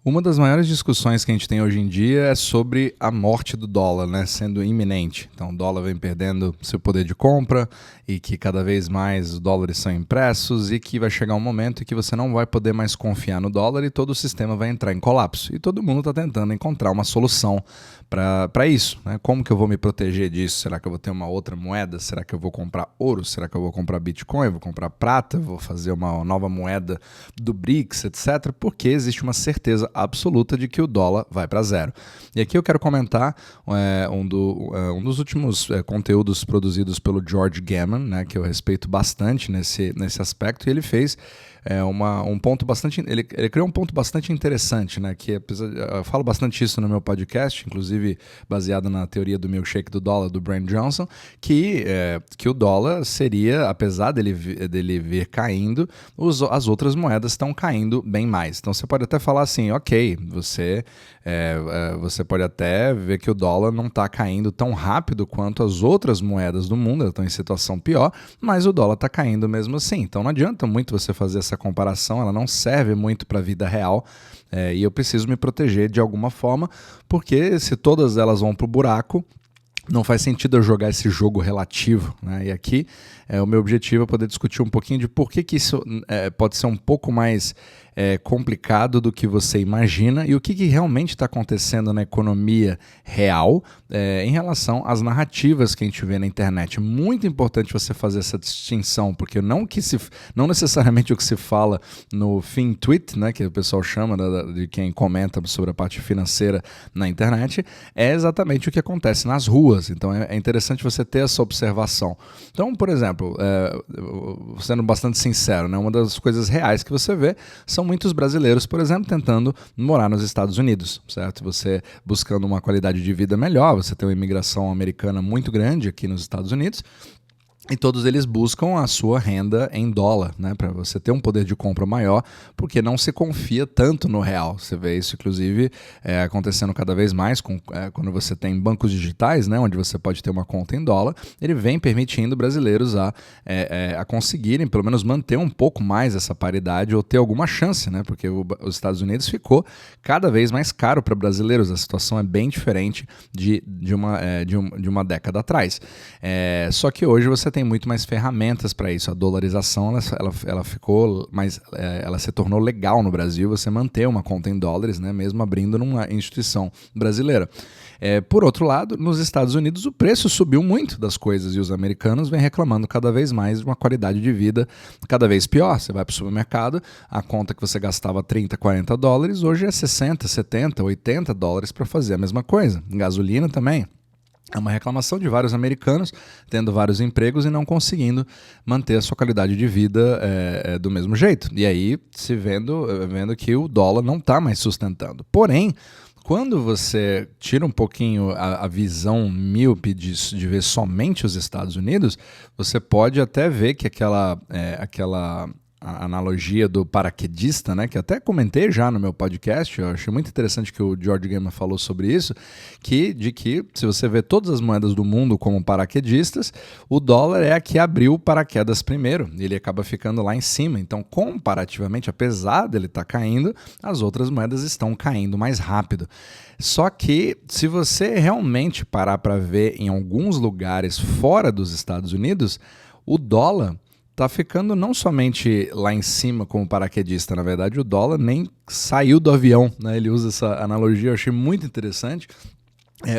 Uma das maiores discussões que a gente tem hoje em dia é sobre a morte do dólar, né, sendo iminente. Então o dólar vem perdendo seu poder de compra e que cada vez mais os dólares são impressos e que vai chegar um momento em que você não vai poder mais confiar no dólar e todo o sistema vai entrar em colapso. E todo mundo está tentando encontrar uma solução para isso, né? Como que eu vou me proteger disso? Será que eu vou ter uma outra moeda? Será que eu vou comprar ouro? Será que eu vou comprar Bitcoin? Vou comprar prata? Vou fazer uma nova moeda do BRICS, etc. Porque existe uma certeza absoluta de que o dólar vai para zero. E aqui eu quero comentar um dos últimos conteúdos produzidos pelo George Gammon, né, que eu respeito bastante nesse aspecto, e ele fez um ponto bastante. Ele criou um ponto bastante interessante, né? Que eu falo bastante isso no meu podcast, inclusive baseado na teoria do milkshake do dólar do Brent Johnson, que o dólar seria, apesar dele vir caindo, as outras moedas estão caindo bem mais. Então você pode até falar assim, ok, você pode até ver que o dólar não está caindo tão rápido quanto as outras moedas do mundo, elas estão em situação pior, mas o dólar está caindo mesmo assim. Então não adianta muito você fazer essa comparação, ela não serve muito para a vida real, e eu preciso me proteger de alguma forma, porque se todas elas vão para o buraco, não faz sentido eu jogar esse jogo relativo, né? E aqui o meu objetivo é poder discutir um pouquinho de por que isso pode ser um pouco mais complicado do que você imagina e o que realmente está acontecendo na economia real em relação às narrativas que a gente vê na internet. É muito importante você fazer essa distinção, porque não necessariamente o que se fala no fin tweet, né, que o pessoal chama de quem comenta sobre a parte financeira na internet, é exatamente o que acontece nas ruas. Então é interessante você ter essa observação. Então, por exemplo, sendo bastante sincero, né, uma das coisas reais que você vê são muitos brasileiros, por exemplo, tentando morar nos Estados Unidos, certo? Você buscando uma qualidade de vida melhor, você tem uma imigração americana muito grande aqui nos Estados Unidos, e todos eles buscam a sua renda em dólar, né, para você ter um poder de compra maior, porque não se confia tanto no real. Você vê isso, inclusive, acontecendo cada vez mais quando você tem bancos digitais, né, onde você pode ter uma conta em dólar, ele vem permitindo brasileiros a conseguirem, pelo menos, manter um pouco mais essa paridade ou ter alguma chance, né, porque os Estados Unidos ficou cada vez mais caro para brasileiros. A situação é bem diferente de uma década atrás. Só que hoje você tem muito mais ferramentas para isso. A dolarização ela ficou mais, ela se tornou legal no Brasil. Você manter uma conta em dólares, né, mesmo abrindo numa instituição brasileira. Por outro lado, nos Estados Unidos o preço subiu muito das coisas e os americanos vêm reclamando cada vez mais de uma qualidade de vida cada vez pior. Você vai para o supermercado, a conta que você gastava 30, 40 dólares, hoje é 60, 70, 80 dólares para fazer a mesma coisa. Gasolina também. É uma reclamação de vários americanos tendo vários empregos e não conseguindo manter a sua qualidade de vida do mesmo jeito. E aí se vendo que o dólar não está mais sustentando. Porém, quando você tira um pouquinho a visão míope de ver somente os Estados Unidos, você pode até ver que aquela a analogia do paraquedista, né, que até comentei já no meu podcast, eu achei muito interessante que o George Gammon falou sobre isso, de que se você vê todas as moedas do mundo como paraquedistas, o dólar é a que abriu o paraquedas primeiro, e ele acaba ficando lá em cima. Então, comparativamente, apesar dele estar caindo, as outras moedas estão caindo mais rápido. Só que, se você realmente parar para ver em alguns lugares fora dos Estados Unidos, o dólar está ficando não somente lá em cima como paraquedista, na verdade o dólar nem saiu do avião, né? Ele usa essa analogia, eu achei muito interessante.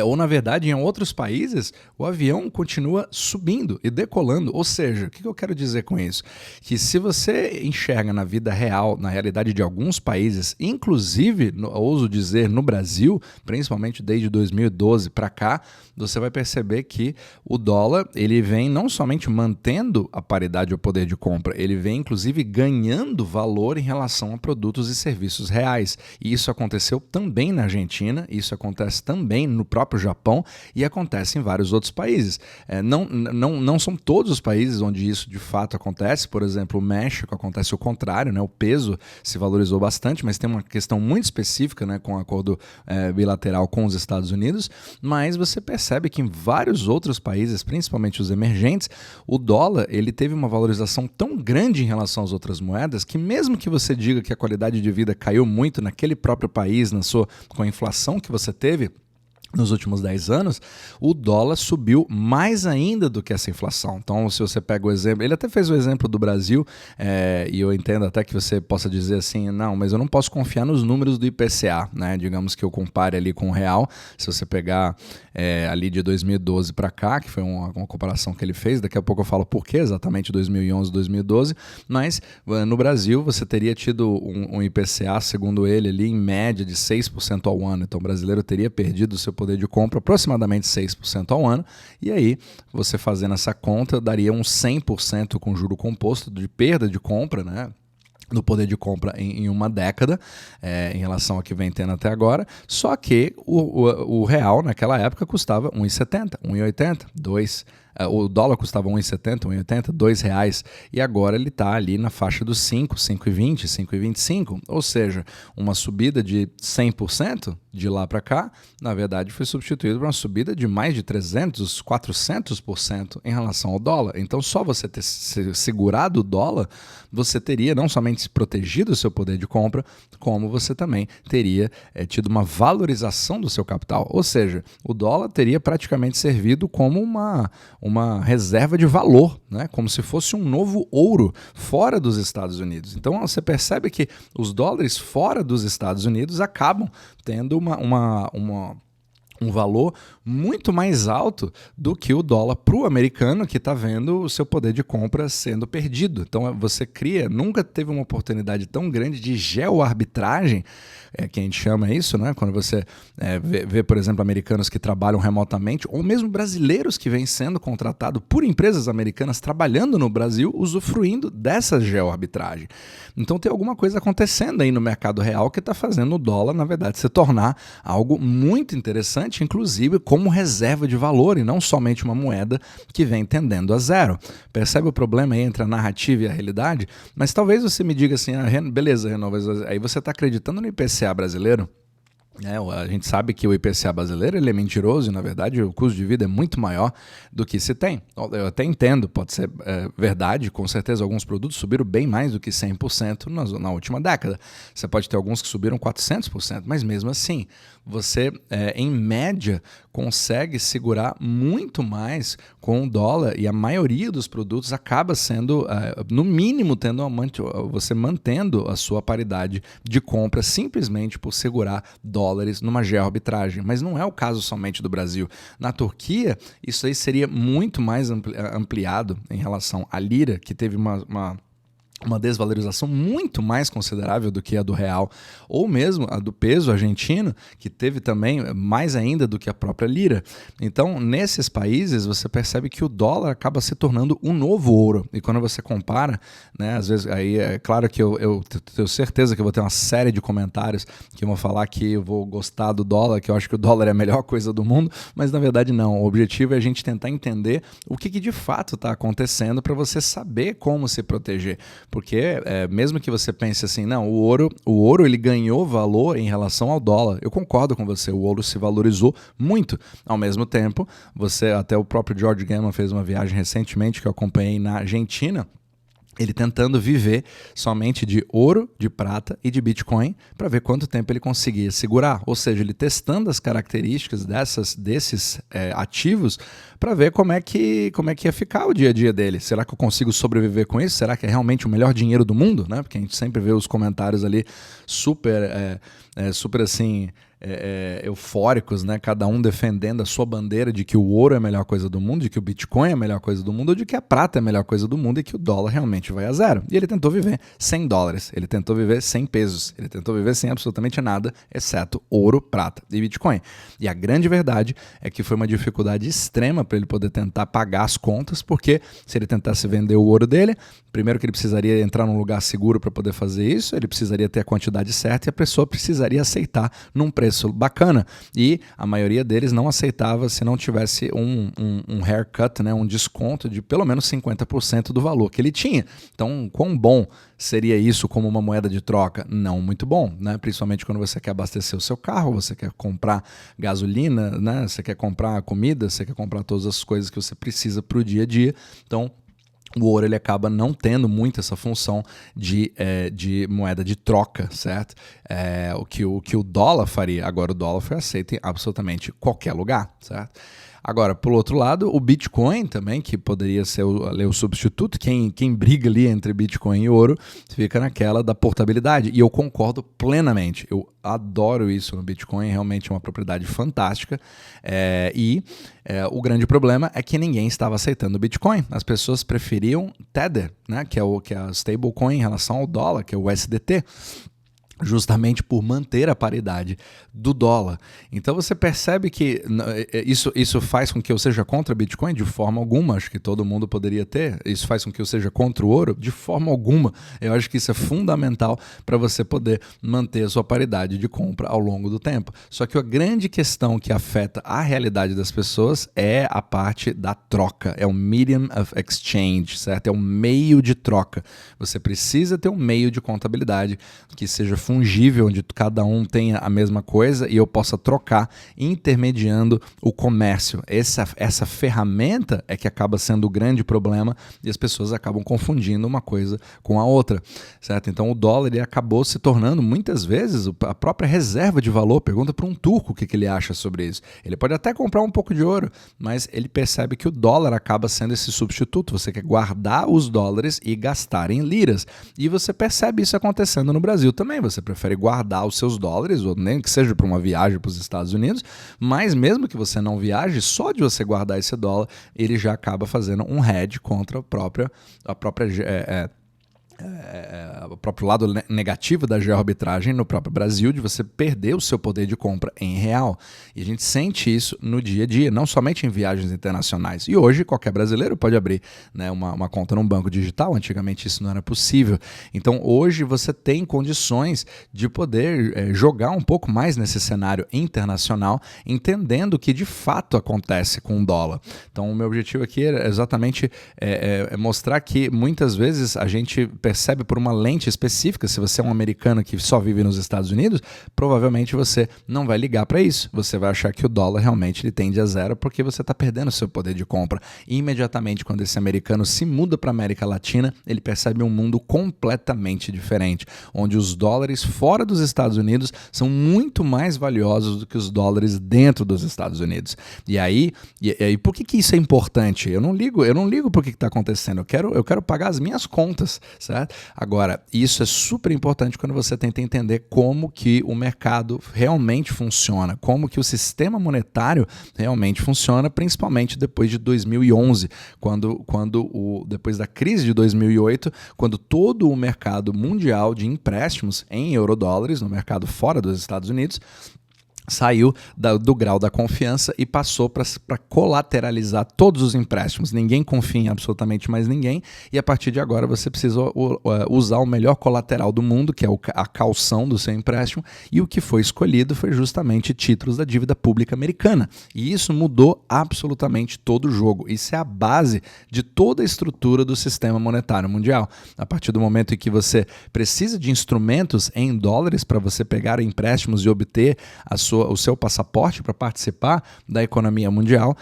Ou, na verdade, em outros países, o avião continua subindo e decolando. Ou seja, o que eu quero dizer com isso? Que se você enxerga na vida real, na realidade de alguns países, inclusive, ouso dizer, no Brasil, principalmente desde 2012 para cá, você vai perceber que o dólar ele vem não somente mantendo a paridade ou poder de compra, ele vem, inclusive, ganhando valor em relação a produtos e serviços reais. E isso aconteceu também na Argentina, isso acontece também no próprio Japão e acontece em vários outros países. Não são todos os países onde isso de fato acontece. Por exemplo, o México acontece o contrário, né? O peso se valorizou bastante, mas tem uma questão muito específica, né, com o acordo bilateral com os Estados Unidos, mas você percebe que em vários outros países, principalmente os emergentes, o dólar ele teve uma valorização tão grande em relação às outras moedas que mesmo que você diga que a qualidade de vida caiu muito naquele próprio país, com a inflação que você teve nos últimos 10 anos, o dólar subiu mais ainda do que essa inflação. Então, se você pega o exemplo, ele até fez o exemplo do Brasil, e eu entendo até que você possa dizer assim, não, mas eu não posso confiar nos números do IPCA, né? Digamos que eu compare ali com o real, se você pegar ali de 2012 para cá, que foi uma comparação que ele fez, daqui a pouco eu falo por que exatamente 2011, 2012, mas no Brasil você teria tido um IPCA, segundo ele, ali em média de 6% ao ano. Então, o brasileiro teria perdido o seu poder de compra aproximadamente 6% ao ano, e aí você fazendo essa conta daria uns 100% com juro composto de perda de compra, né? No poder de compra em uma década, em relação ao que vem tendo até agora, só que o real naquela época custava 1,70, 1,80, 2. O dólar custava 1,70, 1,80, R$2, e agora ele está ali na faixa dos 5, 5,20, 5,25, ou seja, uma subida de 100% de lá para cá, na verdade foi substituído por uma subida de mais de 300, 400% em relação ao dólar. Então só você ter segurado o dólar, você teria não somente protegido o seu poder de compra, como você também teria tido uma valorização do seu capital, ou seja, o dólar teria praticamente servido como uma reserva de valor, né? Como se fosse um novo ouro fora dos Estados Unidos. Então você percebe que os dólares fora dos Estados Unidos acabam tendo um valor muito mais alto do que o dólar para o americano que está vendo o seu poder de compra sendo perdido. Então você nunca teve uma oportunidade tão grande de geoarbitragem, que a gente chama isso, né? Quando você vê, por exemplo, americanos que trabalham remotamente, ou mesmo brasileiros que vêm sendo contratados por empresas americanas trabalhando no Brasil, usufruindo dessa geoarbitragem. Então tem alguma coisa acontecendo aí no mercado real que está fazendo o dólar, na verdade, se tornar algo muito interessante, inclusive como reserva de valor e não somente uma moeda que vem tendendo a zero. Percebe o problema aí entre a narrativa e a realidade? Mas talvez você me diga assim, beleza, Renan, aí você está acreditando no IPCA brasileiro? A gente sabe que o IPCA brasileiro ele é mentiroso e, na verdade, o custo de vida é muito maior do que se tem. Eu até entendo, pode ser verdade, com certeza alguns produtos subiram bem mais do que 100% na última década. Você pode ter alguns que subiram 400%, mas mesmo assim, você, em média, consegue segurar muito mais com o dólar e a maioria dos produtos acaba sendo, no mínimo, você mantendo a sua paridade de compra simplesmente por segurar dólares numa geoarbitragem. Mas não é o caso somente do Brasil. Na Turquia, isso aí seria muito mais ampliado em relação à lira, que teve uma desvalorização muito mais considerável do que a do real, ou mesmo a do peso argentino, que teve também mais ainda do que a própria lira. Então, nesses países, você percebe que o dólar acaba se tornando um novo ouro. E quando você compara, né, às vezes, aí é claro que eu tenho certeza que eu vou ter uma série de comentários que vão falar que eu vou gostar do dólar, que eu acho que o dólar é a melhor coisa do mundo, mas na verdade não. O objetivo é a gente tentar entender o que de fato está acontecendo para você saber como se proteger. Porque mesmo que você pense assim, não, o ouro ele ganhou valor em relação ao dólar. Eu concordo com você, o ouro se valorizou muito. Ao mesmo tempo, até o próprio George Gammon fez uma viagem recentemente que eu acompanhei na Argentina, ele tentando viver somente de ouro, de prata e de Bitcoin para ver quanto tempo ele conseguia segurar. Ou seja, ele testando as características desses ativos para ver como é que ia ficar o dia a dia dele. Será que eu consigo sobreviver com isso? Será que é realmente o melhor dinheiro do mundo? Né? Porque a gente sempre vê os comentários ali super assim... eufóricos, né? Cada um defendendo a sua bandeira de que o ouro é a melhor coisa do mundo, de que o Bitcoin é a melhor coisa do mundo, ou de que a prata é a melhor coisa do mundo e que o dólar realmente vai a zero. E ele tentou viver sem dólares, ele tentou viver sem pesos, ele tentou viver sem absolutamente nada, exceto ouro, prata e Bitcoin. E a grande verdade é que foi uma dificuldade extrema para ele poder tentar pagar as contas, porque se ele tentasse vender o ouro dele, primeiro que ele precisaria entrar num lugar seguro para poder fazer isso, ele precisaria ter a quantidade certa e a pessoa precisaria precisaria aceitar num preço bacana. E a maioria deles não aceitava se não tivesse um haircut, né, um desconto de pelo menos 50% do valor que ele tinha. Então, quão bom seria isso como uma moeda de troca? Não muito bom, né? Principalmente quando você quer abastecer o seu carro, você quer comprar gasolina, né? Você quer comprar comida, você quer comprar todas as coisas que você precisa para o dia a dia. Então, o ouro ele acaba não tendo muito essa função de moeda de troca, certo? O que o dólar faria. Agora, o dólar foi aceito em absolutamente qualquer lugar, certo? Agora, por outro lado, o Bitcoin também, que poderia ser o substituto, quem briga ali entre Bitcoin e ouro, fica naquela da portabilidade. E eu concordo plenamente. Eu adoro isso no Bitcoin, realmente é uma propriedade fantástica. O grande problema é que ninguém estava aceitando o Bitcoin. As pessoas preferiam Tether, né, que é a stablecoin em relação ao dólar, que é o USDT. Justamente por manter a paridade do dólar. Então você percebe que isso faz com que eu seja contra Bitcoin? De forma alguma, acho que todo mundo poderia ter. Isso faz com que eu seja contra o ouro? De forma alguma. Eu acho que isso é fundamental para você poder manter a sua paridade de compra ao longo do tempo. Só que a grande questão que afeta a realidade das pessoas é a parte da troca. É o medium of exchange, certo? É o meio de troca. Você precisa ter um meio de contabilidade que seja fungível, onde cada um tenha a mesma coisa e eu possa trocar, intermediando o comércio. Essa ferramenta é que acaba sendo o grande problema e as pessoas acabam confundindo uma coisa com a outra, certo? Então o dólar ele acabou se tornando muitas vezes a própria reserva de valor. Pergunta para um turco o que ele acha sobre isso. Ele pode até comprar um pouco de ouro, mas ele percebe que o dólar acaba sendo esse substituto. Você quer guardar os dólares e gastar em liras. E você percebe isso acontecendo no Brasil também. Você prefere guardar os seus dólares, ou nem que seja para uma viagem para os Estados Unidos, mas mesmo que você não viaje, só de você guardar esse dólar, ele já acaba fazendo um hedge contra o próprio lado negativo da geoarbitragem no próprio Brasil, de você perder o seu poder de compra em real. E a gente sente isso no dia a dia, não somente em viagens internacionais. E hoje qualquer brasileiro pode abrir, né, uma conta num banco digital. Antigamente isso não era possível. Então hoje você tem condições de poder jogar um pouco mais nesse cenário internacional, entendendo o que de fato acontece com o dólar. Então o meu objetivo aqui é exatamente mostrar que muitas vezes a gente percebe por uma lente específica. Se você é um americano que só vive nos Estados Unidos, provavelmente você não vai ligar para isso. Você vai achar que o dólar realmente ele tende a zero porque você está perdendo seu poder de compra. E imediatamente quando esse americano se muda para a América Latina, ele percebe um mundo completamente diferente, onde os dólares fora dos Estados Unidos são muito mais valiosos do que os dólares dentro dos Estados Unidos. E aí por que isso é importante? Eu não ligo por que está acontecendo. Eu quero pagar as minhas contas, certo? Agora, isso é super importante quando você tenta entender como que o mercado realmente funciona, como que o sistema monetário realmente funciona, principalmente depois de 2011, depois da crise de 2008, quando todo o mercado mundial de empréstimos em eurodólares, no mercado fora dos Estados Unidos, saiu do grau da confiança e passou para colateralizar todos os empréstimos. Ninguém confia em absolutamente mais ninguém e a partir de agora você precisa usar o melhor colateral do mundo, que é a caução do seu empréstimo, e o que foi escolhido foi justamente títulos da dívida pública americana. E isso mudou absolutamente todo o jogo. Isso é a base de toda a estrutura do sistema monetário mundial. A partir do momento em que você precisa de instrumentos em dólares para você pegar empréstimos e obter o seu passaporte para participar da economia mundial,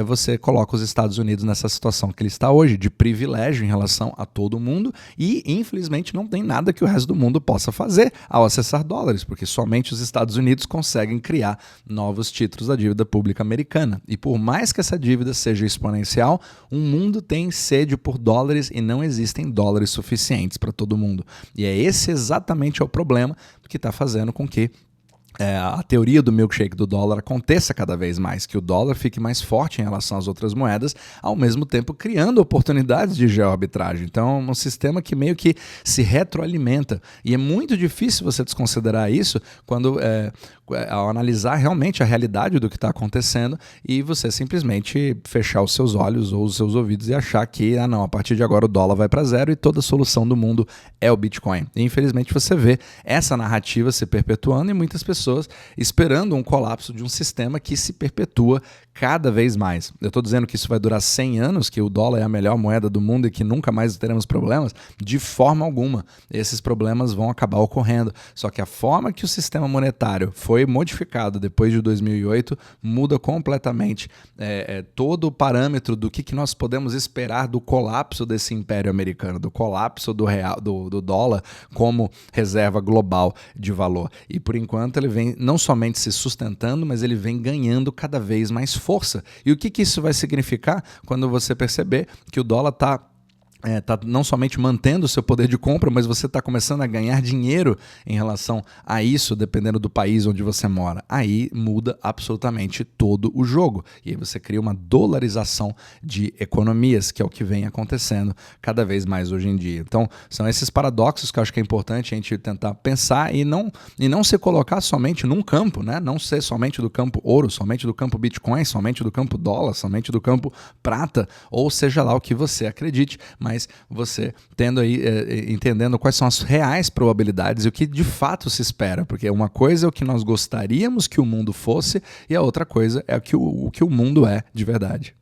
você coloca os Estados Unidos nessa situação que ele está hoje, de privilégio em relação a todo mundo, e infelizmente não tem nada que o resto do mundo possa fazer ao acessar dólares, porque somente os Estados Unidos conseguem criar novos títulos da dívida pública americana. E por mais que essa dívida seja exponencial, o mundo tem sede por dólares e não existem dólares suficientes para todo mundo. E esse exatamente é o problema que está fazendo com que a teoria do milkshake do dólar aconteça cada vez mais, que o dólar fique mais forte em relação às outras moedas, ao mesmo tempo criando oportunidades de geoarbitragem. Então é um sistema que meio que se retroalimenta. E é muito difícil você desconsiderar isso quando ao analisar realmente a realidade do que está acontecendo e você simplesmente fechar os seus olhos ou os seus ouvidos e achar que, não, a partir de agora o dólar vai para zero e toda a solução do mundo é o Bitcoin. E infelizmente você vê essa narrativa se perpetuando e muitas pessoas esperando um colapso de um sistema que se perpetua cada vez mais. Eu estou dizendo que isso vai durar 100 anos, que o dólar é a melhor moeda do mundo e que nunca mais teremos problemas? De forma alguma. Esses problemas vão acabar ocorrendo. Só que a forma que o sistema monetário foi modificado depois de 2008 muda completamente todo o parâmetro do que nós podemos esperar do colapso desse império americano, do colapso do real, do dólar como reserva global de valor. E por enquanto ele vem não somente se sustentando, mas ele vem ganhando cada vez mais força. E o que isso vai significar quando você perceber que o dólar está não somente mantendo o seu poder de compra, mas você está começando a ganhar dinheiro em relação a isso, dependendo do país onde você mora. Aí muda absolutamente todo o jogo. E aí você cria uma dolarização de economias, que é o que vem acontecendo cada vez mais hoje em dia. Então, são esses paradoxos que eu acho que é importante a gente tentar pensar e não se colocar somente num campo, né? Não ser somente do campo ouro, somente do campo Bitcoin, somente do campo dólar, somente do campo prata, ou seja lá o que você acredite, mas você tendo aí, entendendo quais são as reais probabilidades e o que de fato se espera, porque uma coisa é o que nós gostaríamos que o mundo fosse e a outra coisa é o que o mundo é de verdade.